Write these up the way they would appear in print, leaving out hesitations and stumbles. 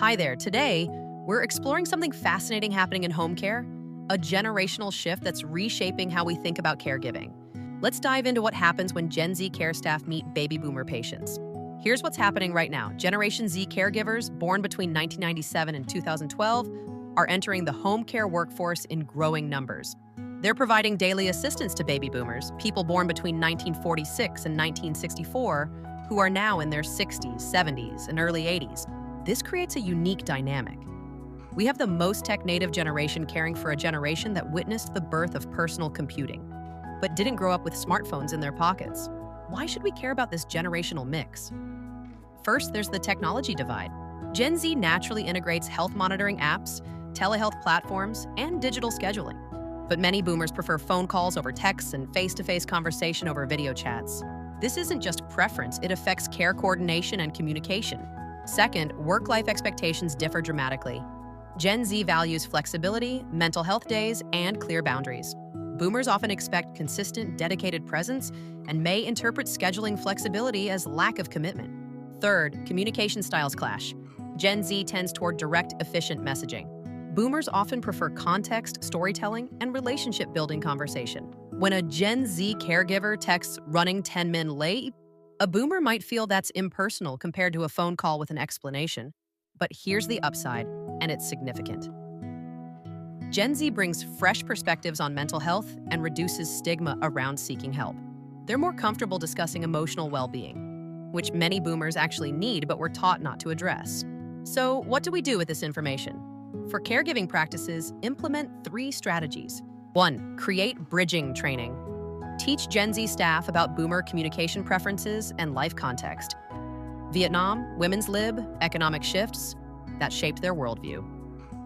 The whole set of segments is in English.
Hi there. Today, we're exploring something fascinating happening in home care, a generational shift that's reshaping how we think about caregiving. Let's dive into what happens when Gen Z care staff meet baby boomer patients. Here's what's happening right now. Generation Z caregivers, born between 1997 and 2012, are entering the home care workforce in growing numbers. They're providing daily assistance to baby boomers, people born between 1946 and 1964, who are now in their 60s, 70s, and early 80s. This creates a unique dynamic. We have the most tech-native generation caring for a generation that witnessed the birth of personal computing, but didn't grow up with smartphones in their pockets. Why should we care about this generational mix? First, there's the technology divide. Gen Z naturally integrates health monitoring apps, telehealth platforms, and digital scheduling. But many boomers prefer phone calls over texts and face-to-face conversation over video chats. This isn't just preference, it affects care coordination and communication. Second, work-life expectations differ dramatically. Gen Z values flexibility, mental health days, and clear boundaries. Boomers often expect consistent, dedicated presence and may interpret scheduling flexibility as lack of commitment. Third, communication styles clash. Gen Z tends toward direct, efficient messaging. Boomers often prefer context, storytelling, and relationship-building conversation. When a Gen Z caregiver texts running 10 min late, a boomer might feel that's impersonal compared to a phone call with an explanation. But here's the upside, and it's significant. Gen Z brings fresh perspectives on mental health and reduces stigma around seeking help. They're more comfortable discussing emotional well-being, which many boomers actually need but were taught not to address. So what do we do with this information? For caregiving practices, implement 3 strategies. 1. Create bridging training. Teach Gen Z staff about boomer communication preferences and life context. Vietnam, women's lib, economic shifts that shaped their worldview.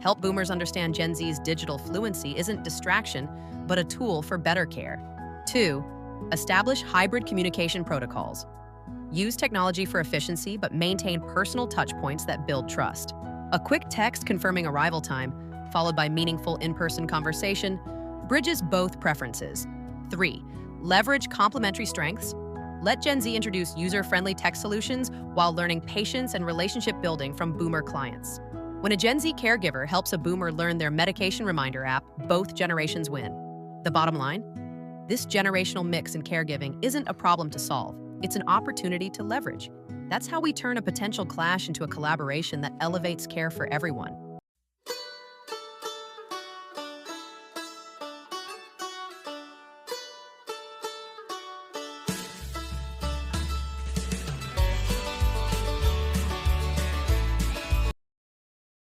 Help boomers understand Gen Z's digital fluency isn't distraction, but a tool for better care. 2. Establish hybrid communication protocols. Use technology for efficiency, but maintain personal touchpoints that build trust. A quick text confirming arrival time, followed by meaningful in-person conversation, bridges both preferences. 3. Leverage complementary strengths. Let Gen Z introduce user-friendly tech solutions while learning patience and relationship building from boomer clients. When a Gen Z caregiver helps a boomer learn their medication reminder app, both generations win. The bottom line? This generational mix in caregiving isn't a problem to solve. It's an opportunity to leverage. That's how we turn a potential clash into a collaboration that elevates care for everyone.